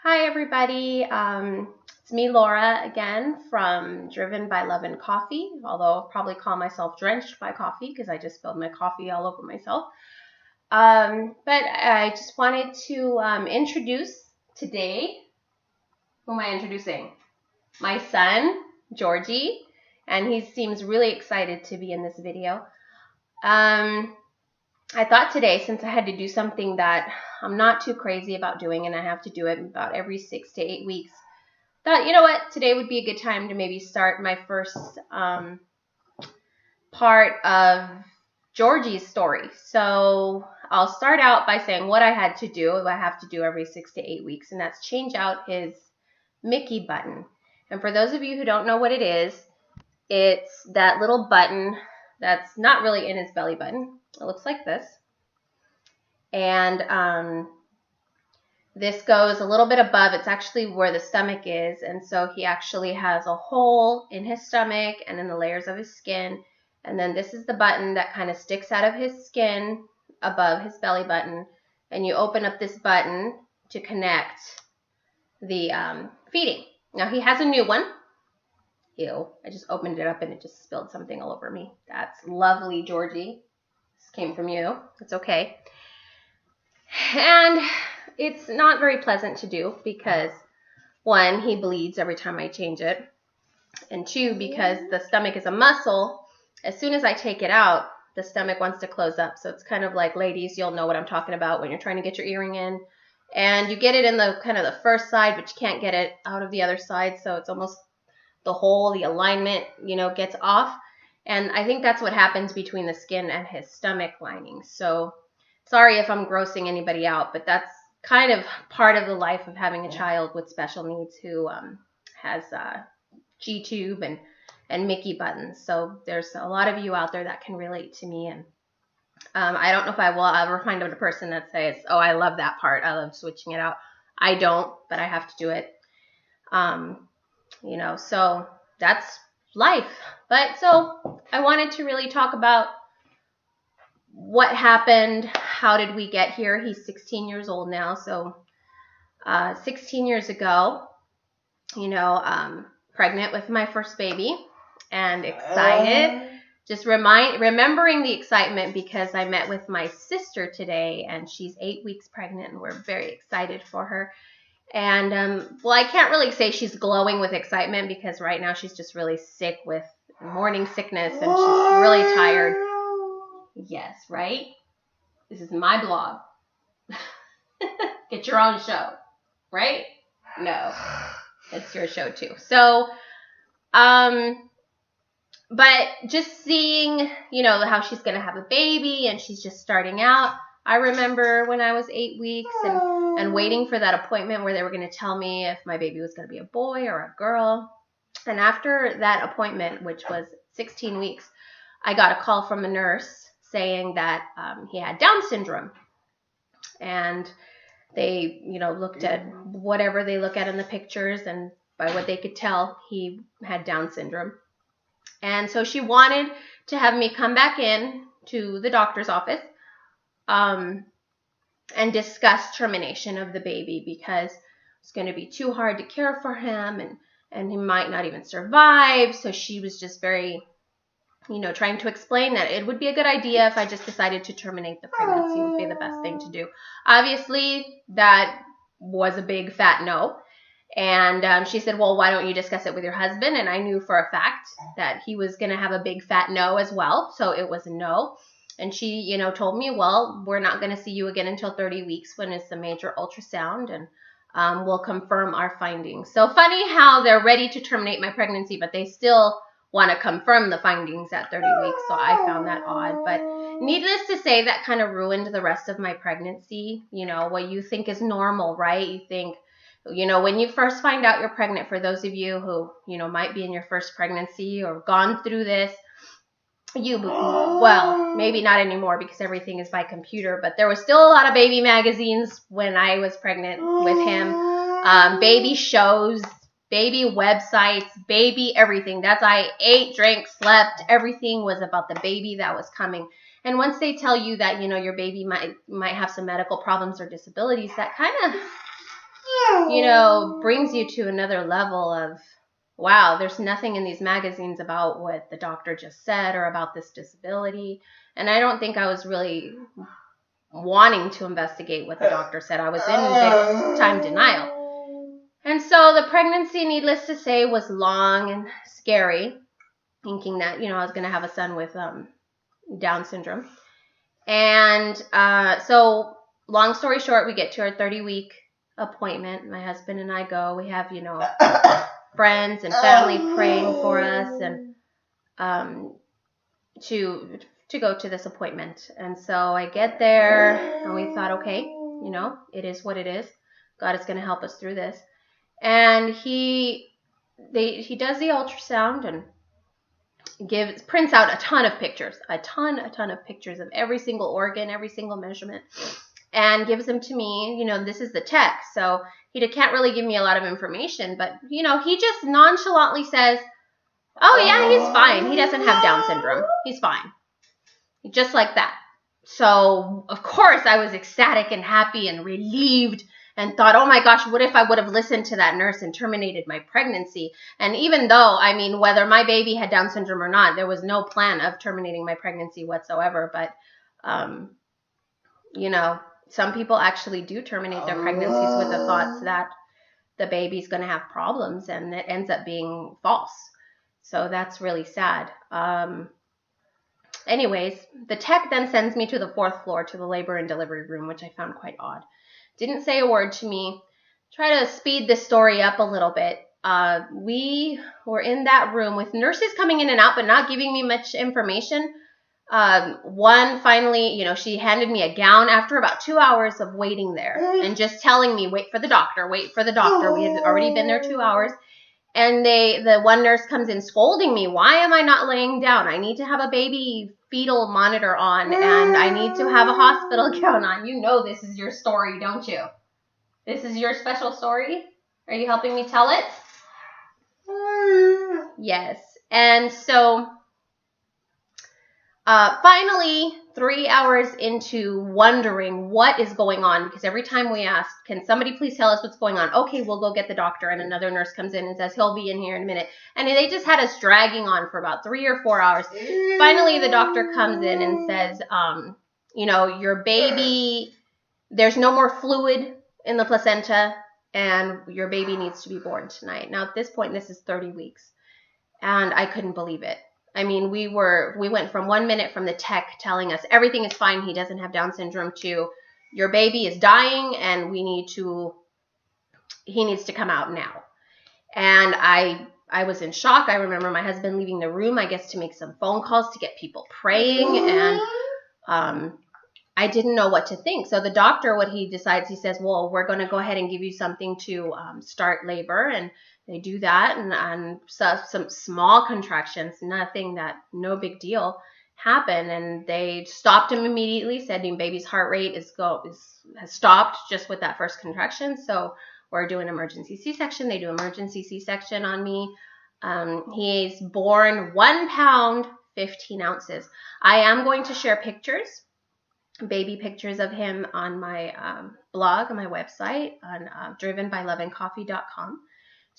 Hi everybody, it's me Laura again from Driven by Love and Coffee, although I'll probably call myself Drenched by Coffee because I just spilled my coffee all over myself. But I just wanted to introduce today, who am I introducing? My son, Jorgie, and he seems really excited to be in this video. I thought today, since I had to do something that I'm not too crazy about doing and I have to do it about every 6 to 8 weeks, thought, you know what, today would be a good time to maybe start my first part of Jorgie's story. So I'll start out by saying what I had to do, what I have to do every 6 to 8 weeks, and that's change out his Mickey button. And for those of you who don't know what it is, it's that little button that's not really in his belly button. It looks like this. And this goes a little bit above. It's actually where the stomach is. And so he actually has a hole in his stomach and in the layers of his skin. And then this is the button that kind of sticks out of his skin above his belly button. And you open up this button to connect the feeding. Now he has a new one. Ew, I just opened it up and it just spilled something all over me. That's lovely, Jorgie. This came from you. It's okay. And it's not very pleasant to do because, one, he bleeds every time I change it. And two, because the stomach is a muscle, as soon as I take it out, the stomach wants to close up. So it's kind of like, ladies, you'll know what I'm talking about when you're trying to get your earring in. And you get it in the kind of the first side, but you can't get it out of the other side. So it's almost the hole, the alignment, gets off. And I think that's what happens between the skin and his stomach lining. So sorry if I'm grossing anybody out, but that's kind of part of the life of having a child with special needs who has G-tube and Mickey buttons. So there's a lot of you out there that can relate to me. And I don't know if I will ever find a person that says, oh, I love that part. I love switching it out. I don't, but I have to do it. So that's life. But so I wanted to really talk about what happened. How did we get here? He's 16 years old now. So 16 years ago, pregnant with my first baby and excited. Just remembering the excitement because I met with my sister today and she's 8 weeks pregnant and we're very excited for her. And, I can't really say she's glowing with excitement because right now she's just really sick with morning sickness and she's really tired. Yes, right? This is my blog. Get your own show, right? No, it's your show too. So, but just seeing, how she's going to have a baby and she's just starting out. I remember when I was 8 weeks and waiting for that appointment where they were going to tell me if my baby was going to be a boy or a girl. And after that appointment, which was 16 weeks, I got a call from a nurse saying that he had Down syndrome. And they, looked at whatever they look at in the pictures, and by what they could tell, he had Down syndrome. And so she wanted to have me come back in to the doctor's office and discuss termination of the baby because it's going to be too hard to care for him and he might not even survive. So she was just very, trying to explain that it would be a good idea if I just decided to terminate the pregnancy would be the best thing to do. Obviously, that was a big fat no. And she said, well, why don't you discuss it with your husband? And I knew for a fact that he was going to have a big fat no as well. So it was a no. And she, told me, well, we're not going to see you again until 30 weeks when it's a major ultrasound and we'll confirm our findings. So funny how they're ready to terminate my pregnancy, but they still want to confirm the findings at 30 weeks. So I found that odd. But needless to say, that kind of ruined the rest of my pregnancy. What you think is normal, right? You think, when you first find out you're pregnant, for those of you who, might be in your first pregnancy or gone through this, well, maybe not anymore because everything is by computer, but there was still a lot of baby magazines when I was pregnant with him. Baby shows, baby websites, baby everything. That's I ate, drank, slept. Everything was about the baby that was coming. And once they tell you that, your baby might have some medical problems or disabilities, that kind of you know, brings you to another level of, wow, there's nothing in these magazines about what the doctor just said or about this disability. And I don't think I was really wanting to investigate what the doctor said. I was in big time denial. And so the pregnancy, needless to say, was long and scary, thinking that, you know, I was going to have a son with Down syndrome. And so long story short, we get to our 30-week appointment. My husband and I go. We have, you know, friends and family praying for us and to go to this appointment. And so I get there and we thought, okay, you know, it is what it is. God is going to help us through this. And he does the ultrasound and prints out a ton of pictures of every single organ, every single measurement, and gives them to me. You know, this is the tech, so he can't really give me a lot of information, but, you know, he just nonchalantly says, oh yeah, he's fine. He doesn't have Down syndrome. He's fine. Just like that. So, of course, I was ecstatic and happy and relieved and thought, oh my gosh, what if I would have listened to that nurse and terminated my pregnancy? And even though, I mean, whether my baby had Down syndrome or not, there was no plan of terminating my pregnancy whatsoever. But, you know, some people actually do terminate their pregnancies with the thoughts that the baby's going to have problems, and it ends up being false. So that's really sad. Anyways, the tech then sends me to the 4th floor to the labor and delivery room, which I found quite odd. Didn't say a word to me. Try to speed this story up a little bit. We were in that room with nurses coming in and out, but not giving me much information. One finally, you know, she handed me a gown after about 2 hours of waiting there and just telling me, wait for the doctor, wait for the doctor. We had already been there 2 hours. And the one nurse comes in scolding me. Why am I not laying down? I need to have a baby fetal monitor on, and I need to have a hospital gown on. You know this is your story, don't you? This is your special story? Are you helping me tell it? Yes. And so finally, 3 hours into wondering what is going on, because every time we ask, can somebody please tell us what's going on? Okay, we'll go get the doctor. And another nurse comes in and says, he'll be in here in a minute. And they just had us dragging on for about 3 or 4 hours. Finally, the doctor comes in and says, you know, your baby, there's no more fluid in the placenta, and your baby needs to be born tonight. Now, at this point, this is 30 weeks. And I couldn't believe it. I mean, we went from 1 minute from the tech telling us everything is fine, he doesn't have Down syndrome, to your baby is dying and he needs to come out now. And I was in shock. I remember my husband leaving the room, I guess, to make some phone calls to get people praying, and I didn't know what to think. So the doctor, what he decides, he says, well, we're going to go ahead and give you something to start labor, and they do that, and some small contractions, no big deal, happen, and they stopped him immediately, said your baby's heart rate has stopped just with that first contraction, so we're doing emergency C-section. They do emergency C-section on me. He's born 1 pound, 15 ounces. I am going to share pictures, baby pictures of him on my blog, on my website, on drivenbyloveandcoffee.com.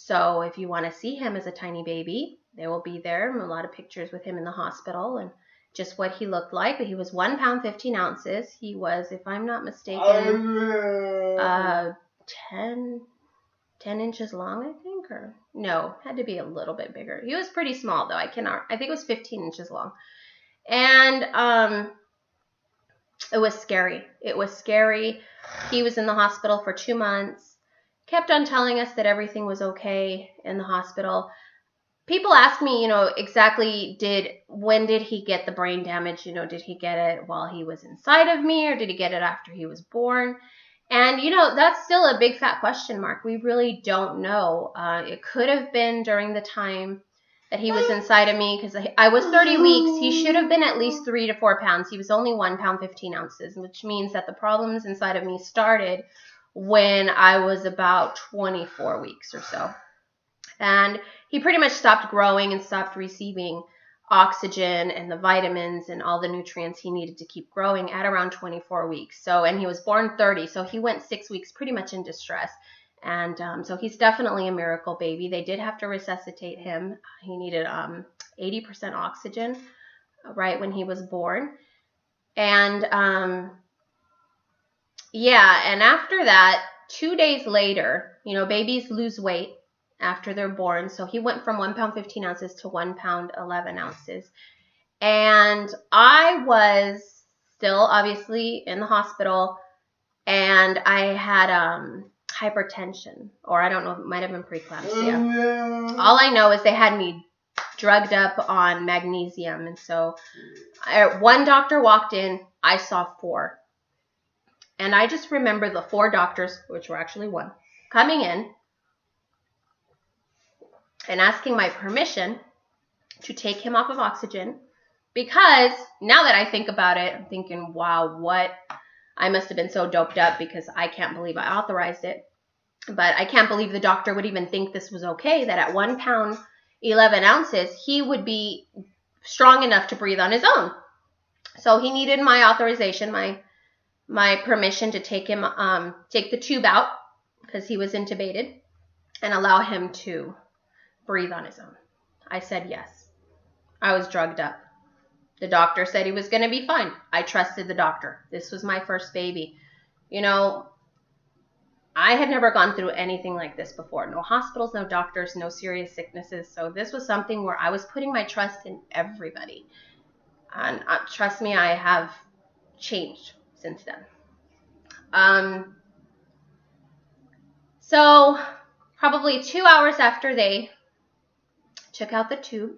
So if you want to see him as a tiny baby, they will be there. A lot of pictures with him in the hospital and just what he looked like. But he was 1 pound, 15 ounces. He was, if I'm not mistaken, 10 inches long, I think, or no, had to be a little bit bigger. He was pretty small though. I think it was 15 inches long. And it was scary. It was scary. He was in the hospital for 2 months. Kept on telling us that everything was okay in the hospital. People ask me, you know, exactly when did he get the brain damage? You know, did he get it while he was inside of me, or did he get it after he was born? And, you know, that's still a big fat question mark. We really don't know. It could have been during the time that he was inside of me, because I was 30 weeks. He should have been at least 3 to 4 pounds. He was only 1 pound, 15 ounces, which means that the problems inside of me started when I was about 24 weeks or so. And he pretty much stopped growing and stopped receiving oxygen and the vitamins and all the nutrients he needed to keep growing at around 24 weeks. So, and he was born 30, so he went 6 weeks pretty much in distress. And so he's definitely a miracle baby. They did have to resuscitate him. He needed 80% oxygen right when he was born. And yeah, and after that, 2 days later, you know, babies lose weight after they're born. So he went from 1 pound 15 ounces to 1 pound 11 ounces. And I was still obviously in the hospital, and I had hypertension, or I don't know, it might have been preeclampsia. All I know is they had me drugged up on magnesium. And so one doctor walked in, I saw 4. And I just remember the 4 doctors, which were actually 1, coming in and asking my permission to take him off of oxygen. Because now that I think about it, I'm thinking, wow, what? I must have been so doped up, because I can't believe I authorized it. But I can't believe the doctor would even think this was okay, that at 1 pound 11 ounces, he would be strong enough to breathe on his own. So he needed my authorization, my permission to take him, take the tube out, because he was intubated, and allow him to breathe on his own. I said yes. I was drugged up. The doctor said he was going to be fine. I trusted the doctor. This was my first baby. You know, I had never gone through anything like this before. No hospitals, no doctors, no serious sicknesses. So this was something where I was putting my trust in everybody. And trust me, I have changed since then. So probably 2 hours after they took out the tube,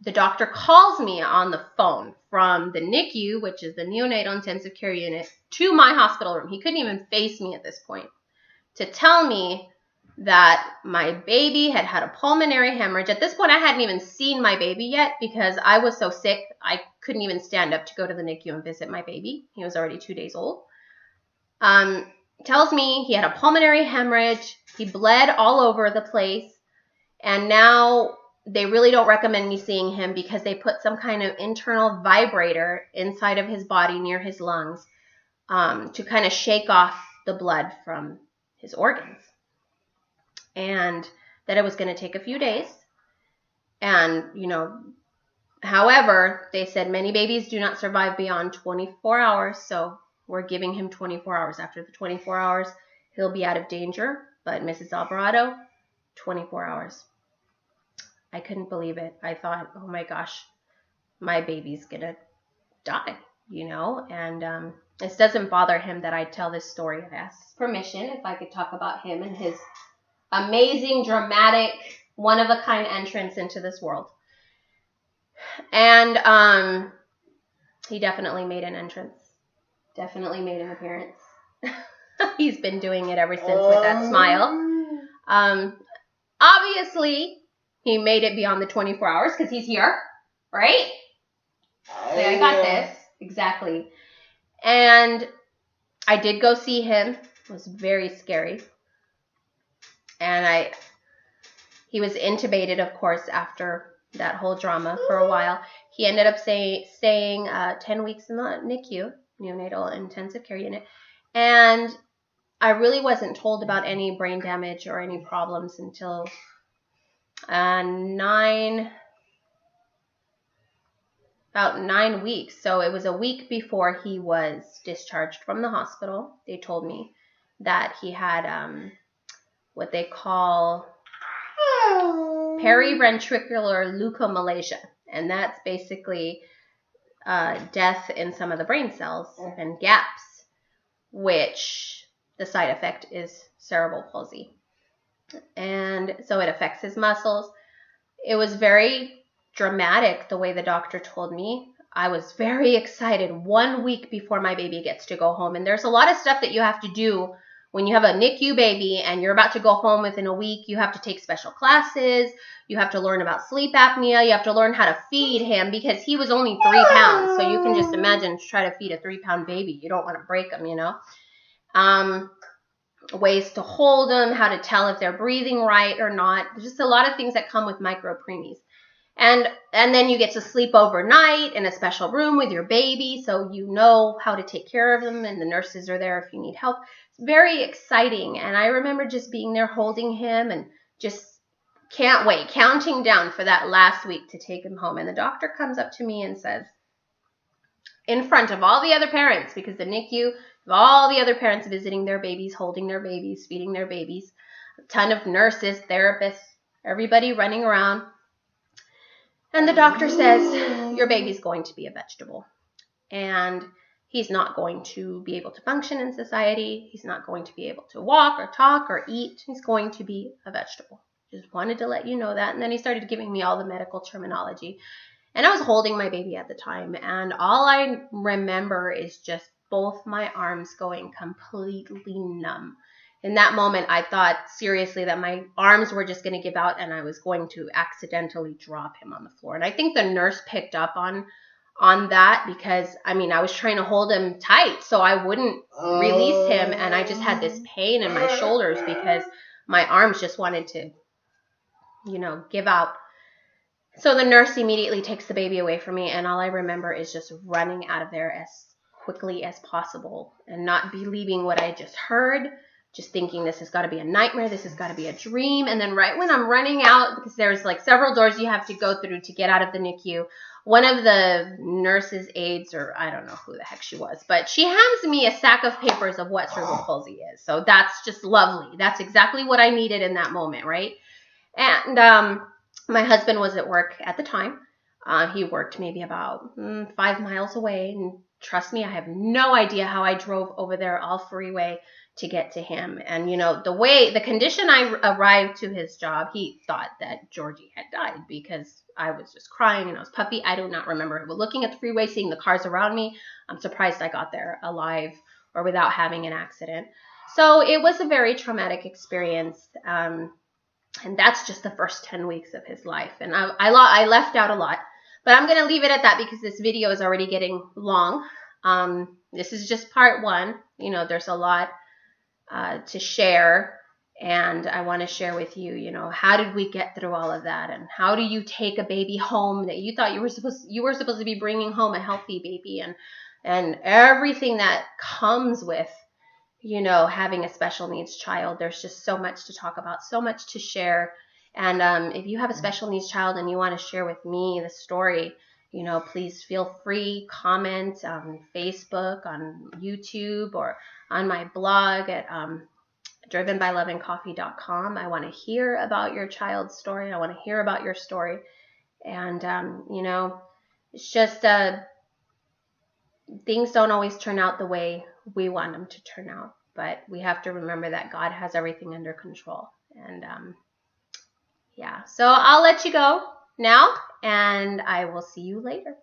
the doctor calls me on the phone from the NICU, which is the neonatal intensive care unit, to my hospital room. He couldn't even face me at this point, to tell me that my baby had had a pulmonary hemorrhage. At this point, I hadn't even seen my baby yet, because I was so sick, I couldn't even stand up to go to the NICU and visit my baby. He was already 2 days old. Tells me he had a pulmonary hemorrhage. He bled all over the place. And now they really don't recommend me seeing him, because they put some kind of internal vibrator inside of his body near his lungs to kind of shake off the blood from his organs. And that it was going to take a few days. And, you know, however, they said many babies do not survive beyond 24 hours. So we're giving him 24 hours. After the 24 hours, he'll be out of danger. But Mrs. Alvarado, 24 hours. I couldn't believe it. I thought, oh my gosh, my baby's going to die, you know. And this doesn't bother him that I tell this story. I asked his permission if I could talk about him and his amazing, dramatic, one-of-a-kind entrance into this world. And he definitely made an entrance. Definitely made an appearance. He's been doing it ever since with that smile. Obviously, he made it beyond the 24 hours, because he's here, right? Say, I got this. Exactly. And I did go see him. It was very scary. And he was intubated, of course, after that whole drama for a while. He ended up staying 10 weeks in the NICU, neonatal intensive care unit. And I really wasn't told about any brain damage or any problems until about 9 weeks. So it was a week before he was discharged from the hospital. They told me that he had what they call periventricular leukomalacia. And that's basically death in some of the brain cells and gaps, which the side effect is cerebral palsy. And so it affects his muscles. It was very dramatic the way the doctor told me. I was very excited 1 week before my baby gets to go home. And there's a lot of stuff that you have to do when you have a NICU baby and you're about to go home within a week. You have to take special classes. You have to learn about sleep apnea. You have to learn how to feed him, because he was only 3 pounds. So you can just imagine, try to feed a 3-pound baby. You don't want to break him, you know. Ways to hold them, how to tell if they're breathing right or not. There's just a lot of things that come with micro preemies. And then you get to sleep overnight in a special room with your baby, so you know how to take care of them, and the nurses are there if you need help. It's very exciting. And I remember just being there holding him and just can't wait, counting down for that last week to take him home. And the doctor comes up to me and says, in front of all the other parents, because the NICU, all the other parents visiting their babies, holding their babies, feeding their babies, a ton of nurses, therapists, everybody running around. And the doctor says, your baby's going to be a vegetable. And he's not going to be able to function in society. He's not going to be able to walk or talk or eat. He's going to be a vegetable. Just wanted to let you know that. And then he started giving me all the medical terminology. And I was holding my baby at the time. And all I remember is just both my arms going completely numb. In that moment, I thought seriously that my arms were just going to give out and I was going to accidentally drop him on the floor. And I think the nurse picked up on that because, I mean, I was trying to hold him tight so I wouldn't release him. And I just had this pain in my shoulders because my arms just wanted to, give out. So the nurse immediately takes the baby away from me. And all I remember is just running out of there as quickly as possible and not believing what I just heard. Just thinking this has got to be a nightmare. This has got to be a dream. And then right when I'm running out, because there's like several doors you have to go through to get out of the NICU, one of the nurse's aides, or I don't know who the heck she was, but she hands me a stack of papers of what cerebral palsy is. So that's just lovely. That's exactly what I needed in that moment, right? And my husband was at work at the time. He worked maybe about 5 miles away. And trust me, I have no idea how I drove over there all freeway to get to him. And, the condition I arrived to his job, he thought that Jorgie had died because I was just crying and I was puffy. I do not remember. But looking at the freeway, seeing the cars around me, I'm surprised I got there alive or without having an accident. So it was a very traumatic experience. And that's just the first 10 weeks of his life. And I left out a lot. But I'm going to leave it at that because this video is already getting long. This is just part 1. There's a lot to share, and I want to share with you, how did we get through all of that, and how do you take a baby home that you thought you were supposed to be bringing home a healthy baby, and everything that comes with, having a special needs child. There's just so much to talk about, so much to share. And if you have a special needs child and you want to share with me the story, please feel free, comment on Facebook, on YouTube, or on my blog at drivenbyloveandcoffee.com. I want to hear about your child's story. I want to hear about your story. And, it's just things don't always turn out the way we want them to turn out. But we have to remember that God has everything under control. And, so I'll let you go now, and I will see you later.